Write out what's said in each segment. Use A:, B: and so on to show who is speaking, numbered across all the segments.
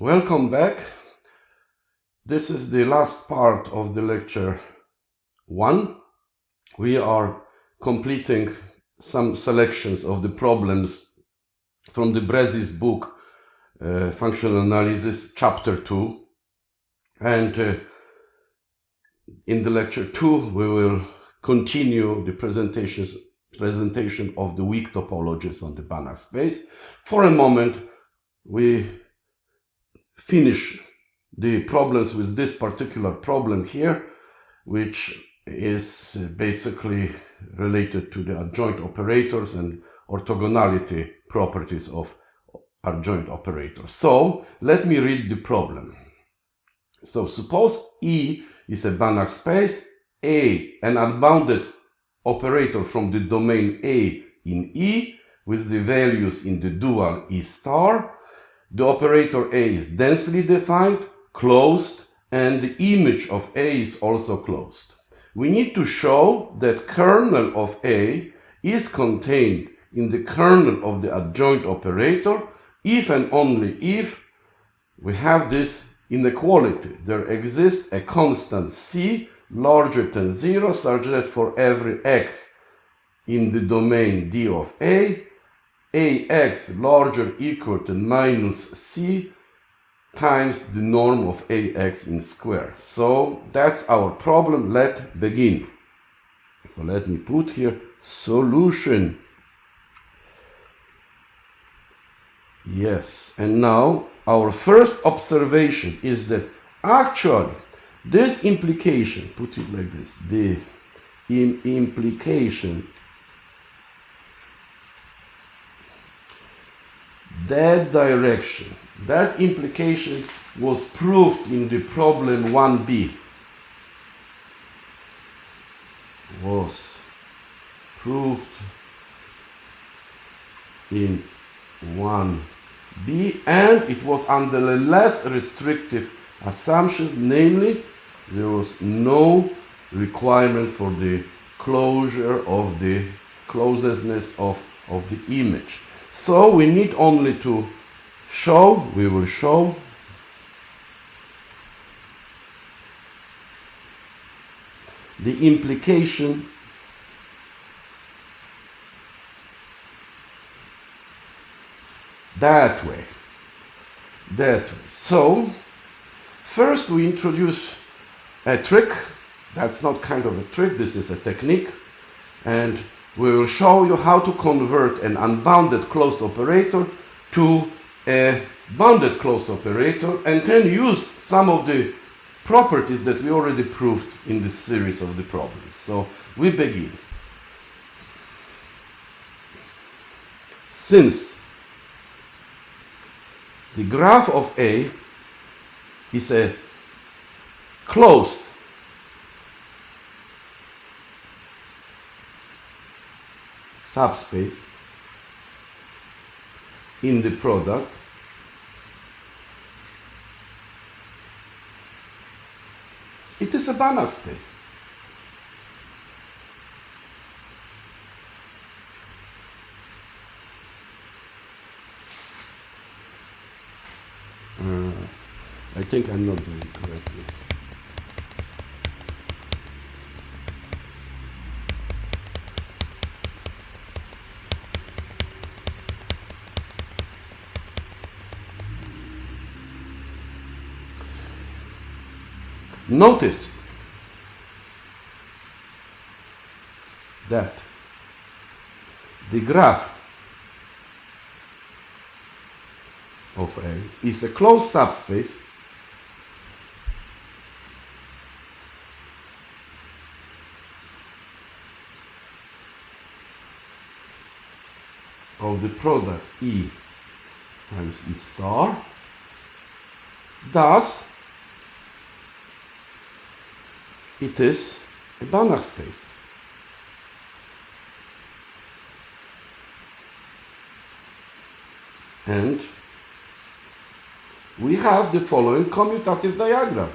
A: Welcome back. This is the last part of the lecture 1. We are completing some selections of the problems from the Bresis book, Functional Analysis, Chapter 2. And in the lecture 2, we will continue the presentation of the weak topologies on the Banach space. For a moment, we finish the problems with this particular problem here, which is basically related to the adjoint operators and orthogonality properties of adjoint operators. So let me read the problem. So suppose E is a Banach space, A, an unbounded operator from the domain A in E with the values in the dual E star. The operator A is densely defined, closed, and the image of A is also closed. We need to show that kernel of A is contained in the kernel of the adjoint operator if and only if we have this inequality. There exists a constant C larger than 0 such that for every x in the domain D of A, AX larger equal to minus C times the norm of AX in square. So that's our problem. Let's begin. So let me put here solution. Yes, and now our first observation is that actually this implication, put it like this, the implication that direction, that implication was proved in the problem 1b. Was proved in 1b, and it was under the less restrictive assumptions, namely there was no requirement for the closure of the closedness of the image. So we need only to show, we will show the implication that way. So first we introduce a trick. That's not kind of a trick, this is a technique, and we will show you how to convert an unbounded closed operator to a bounded closed operator, and then use some of the properties that we already proved in this series of the problems. So we begin. Since the graph of A is a closed subspace in the product, it is a Banach space. I think I'm not doing it correctly. Notice that the graph of A is a closed subspace of the product E times E star. Thus, it is a Banach space. And we have the following commutative diagram.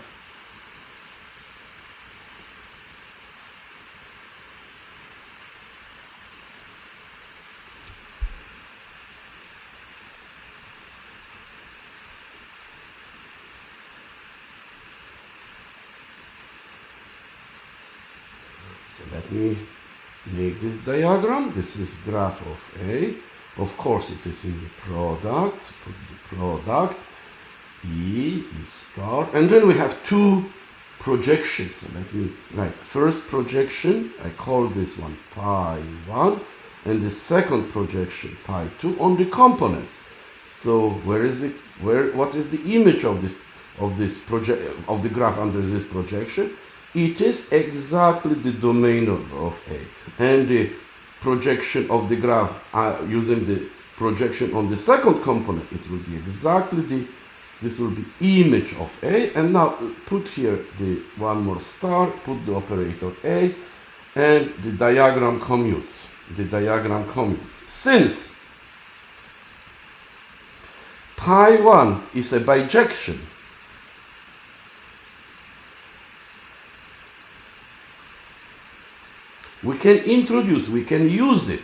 A: me make this diagram. This is graph of A. Of course it is in the product. Put the product. E star. And then we have two projections. So let me write. First projection, I call this one pi1. And the second projection pi2 on the components. So what is the image of the graph under this projection? It is exactly the domain of A. And the projection of the graph using the projection on the second component, it will be exactly this will be image of A. And now put here the one more star, put the operator A, and the diagram commutes. The diagram commutes. Since pi1 is a bijection, we can use it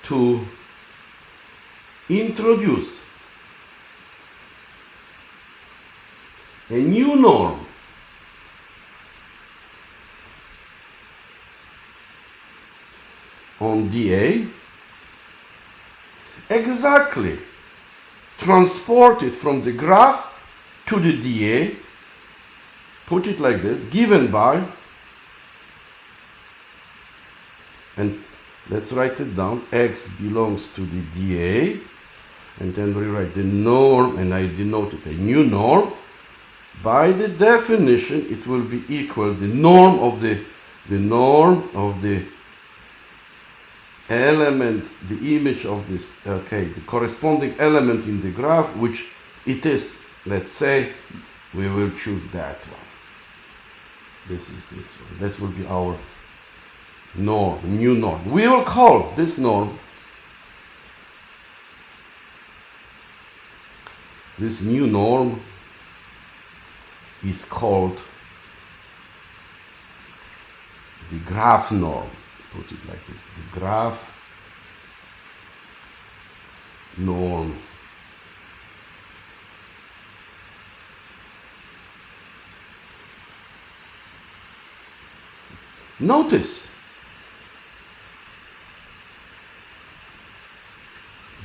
A: to introduce a new norm on dA, exactly transport it from the graph to the dA, put it like this, given by, and let's write it down, x belongs to the dA, and then we write the norm, and I denoted a new norm. By the definition, it will be equal the norm of the element, the image of this, the corresponding element in the graph, which it is, let's say, we will choose that one. This is this one. This will be our norm, new norm. We will call this norm, this new norm is called the graph norm. Put it like this, the graph norm. Notice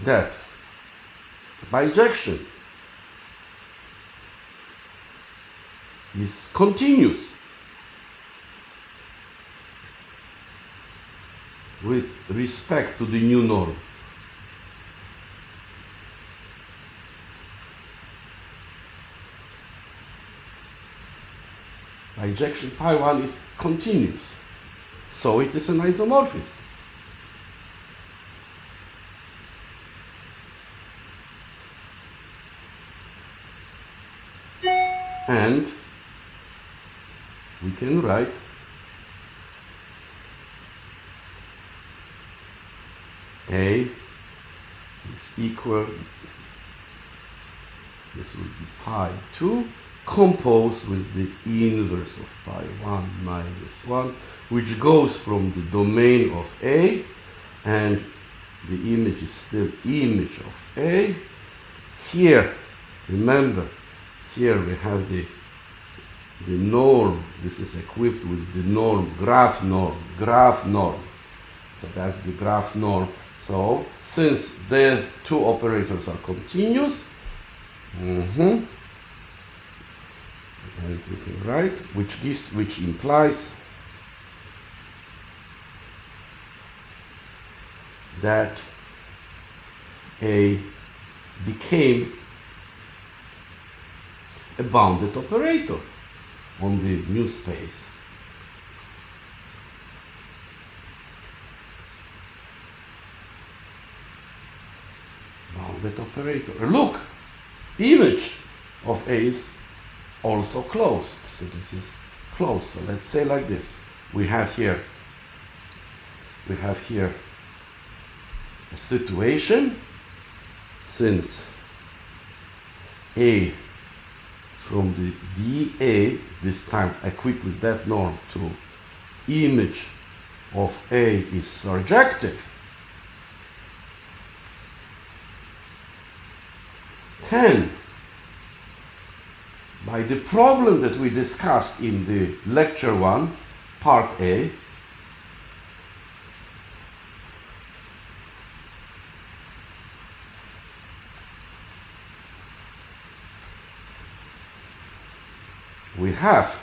A: that bijection is continuous with respect to the new norm. Bijection pi1 is continuous, so it is an isomorphism. And we can write A is equal, this will be pi2, composed with the inverse of pi1 minus 1, which goes from the domain of A, and the image is still image of A. Here, remember, here we have the norm. This is equipped with the norm, graph norm. So that's the graph norm. So since these two operators are continuous, and we can write, which implies that A became a bounded operator on the new space. Bounded operator. Look, image of A is also closed. So this is closed. So let's say like this. We have here a situation, since A from the dA, this time equipped with that norm, to image of A is surjective, then by the problem that we discussed in the lecture 1, part A, we have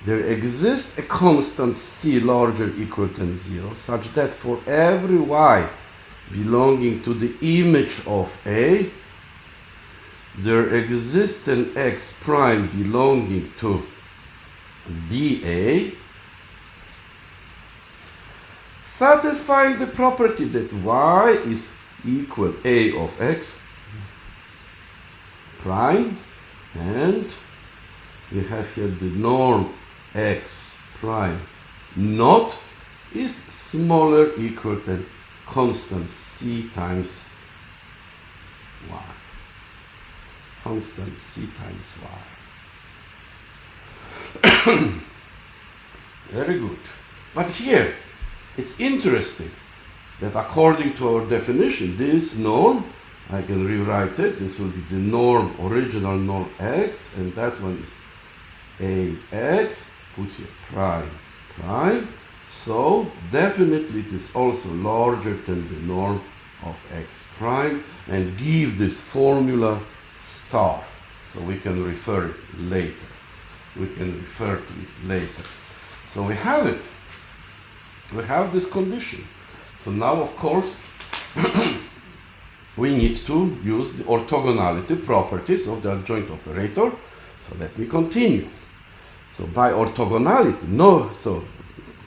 A: there exists a constant c larger or equal than 0 such that for every y belonging to the image of A, there exists an x prime belonging to dA, satisfying the property that y is equal a of x prime, and we have here the norm x prime not is smaller or equal than constant c times y. Constant c times y. Very good. But here, it's interesting that according to our definition, this norm, I can rewrite it, this will be the norm, original norm x, and that one is ax, put here prime, prime. So definitely it is also larger than the norm of x prime, and give this formula star. So we can refer it later. We can refer to it later. So we have it. We have this condition. So now, of course, we need to use the orthogonality properties of the adjoint operator. So let me continue. So by orthogonality,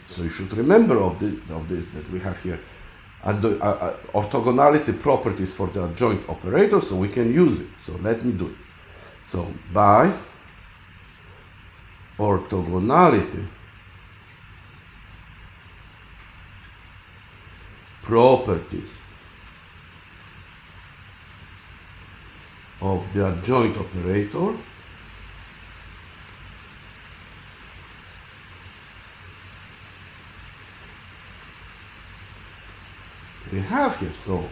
A: so you should remember of this that we have here orthogonality properties for the adjoint operator, so we can use it. So let me do it. So by orthogonality properties of the adjoint operator, we have here, so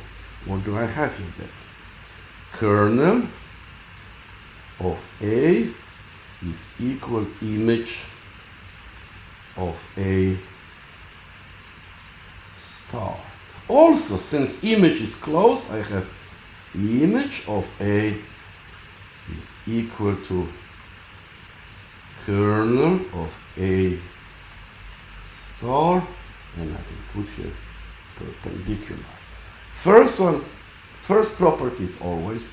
A: what do I have here? That kernel of A is equal image of A star. Also, since image is closed, I have image of A is equal to kernel of A star, and I can put here perpendicular. First property is always,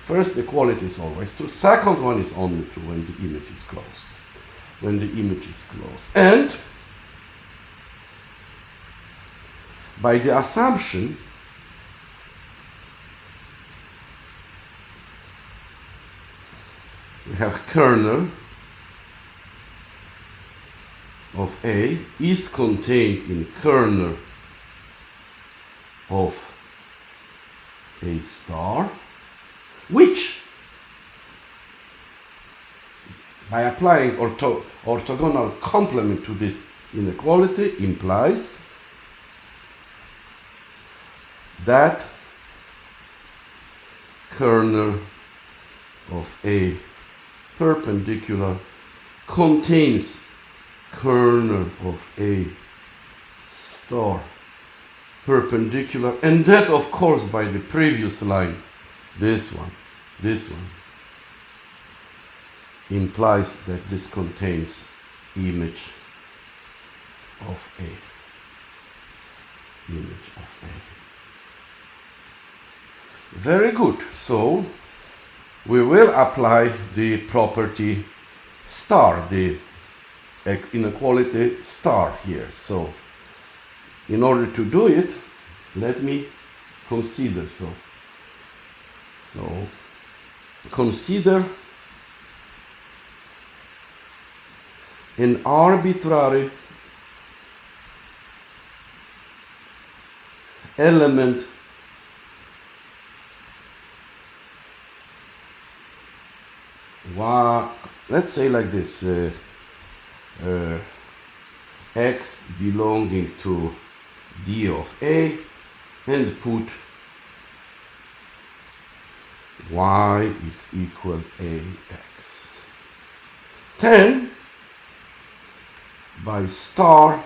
A: first equality is always true. Second one is only true when the image is closed. When the image is closed. And by the assumption we have kernel of A is contained in kernel of A star, which by applying orthogonal complement to this inequality implies that kernel of A perpendicular contains kernel of A star perpendicular, and that of course by the previous line, this one implies that this contains image of A. Image of A. Very good. So we will apply the property star, the inequality star here. So in order to do it, let me consider. So consider an arbitrary element let's say like this, x belonging to d of A, and put y is equal ax. Then, by star,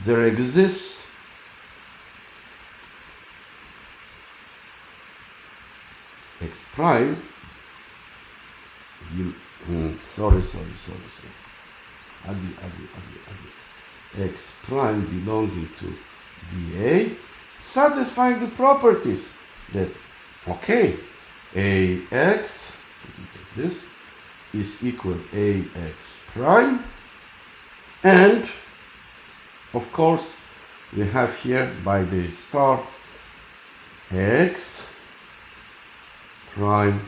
A: there exists x prime, sorry, x prime belonging to dA, satisfying the properties that, okay, ax, like this, is equal ax prime, and of course we have here by the star x prime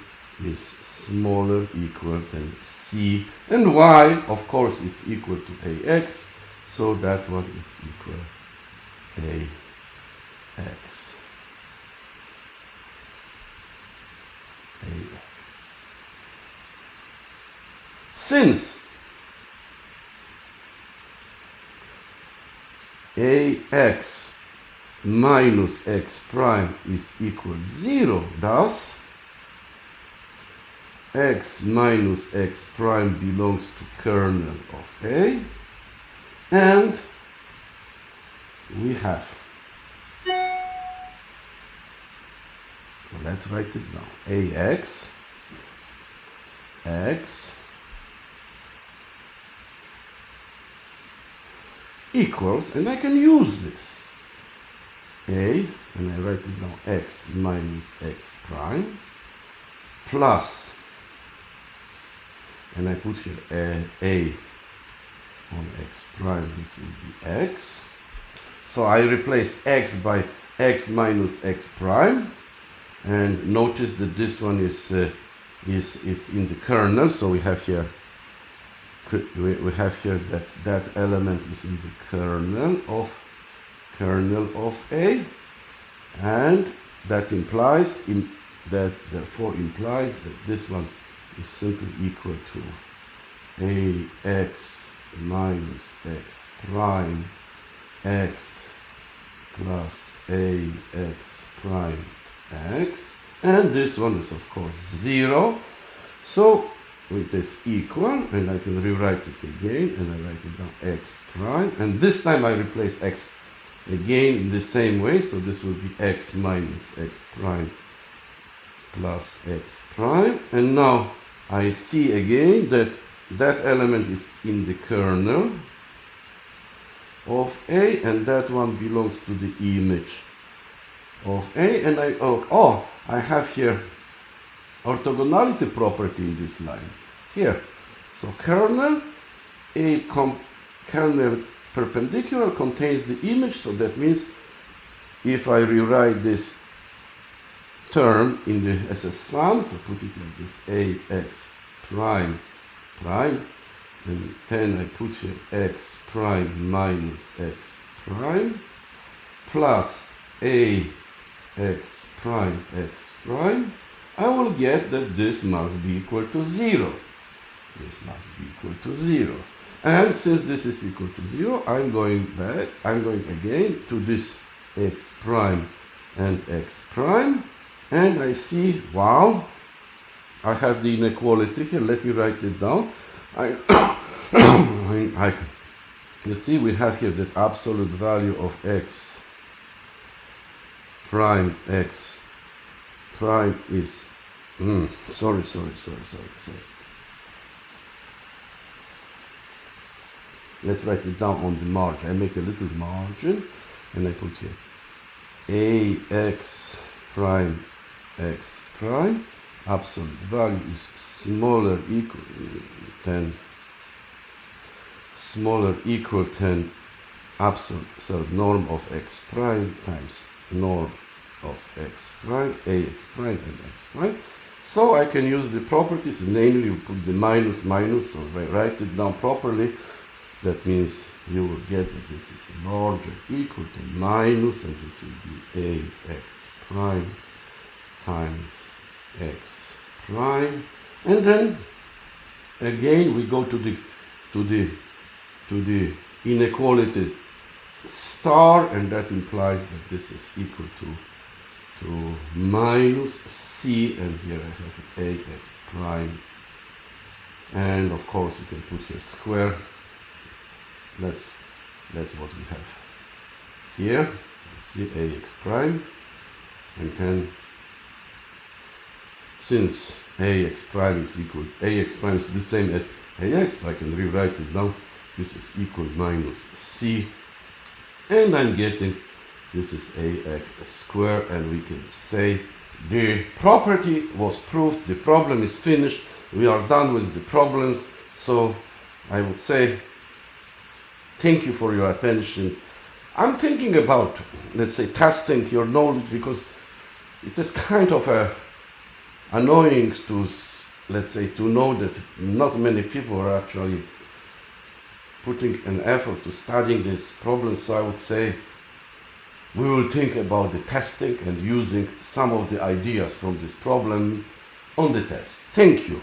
A: is smaller equal than c, and y, of course, it's equal to ax, so that one is equal ax. Since ax minus x prime is equal 0, thus x minus x prime belongs to kernel of A, and we have, so let's write it down, ax x equals, and I can use this, a, and I write it down, x minus x prime plus, and I put here a on x prime, this will be x. So I replaced x by x minus x prime, and notice that this one is in the kernel, so we have here that element is in the kernel of A, and that implies therefore implies that this one is simply equal to ax minus x prime x plus ax prime x, and this one is of course 0, so it is equal, and I can rewrite it again, and I write it down x prime, and this time I replace x again in the same way, so this will be x minus x prime plus x prime, and now I see again that that element is in the kernel of A, and that one belongs to the image of A, and I have here orthogonality property in this line here. So kernel kernel perpendicular contains the image, so that means if I rewrite this term as a sum, so put it like this, ax prime, and then I put here x prime minus x prime plus ax prime x prime, I will get that this must be equal to 0. This must be equal to 0. And since this is equal to 0, I'm going again to this x prime and x prime, and I see, wow, I have the inequality here. Let me write it down. You see, we have here the absolute value of x prime is, sorry. Let's write it down on the margin. I make a little margin, and I put here ax prime x prime, absolute value is smaller equal than absolute, so norm of x prime times norm of x prime, ax prime and x prime. So I can use the properties, namely put the minus, so write it down properly. That means you will get that this is larger equal to minus, and this will be ax prime times x prime, and then again we go to the inequality star, and that implies that this is equal to minus c, and here I have ax prime, and of course you can put here square. That's what we have here. See ax prime, and then since ax prime is equal, ax prime is the same as ax, I can rewrite it now. This is equal minus c, and I'm getting this is ax square, and we can say the property was proved, the problem is finished, we are done with the problems. So I would say thank you for your attention. I'm thinking about, let's say, testing your knowledge, because it is kind of annoying to, let's say, to know that not many people are actually putting an effort to studying this problem. So I would say we will think about the testing and using some of the ideas from this problem on the test. Thank you.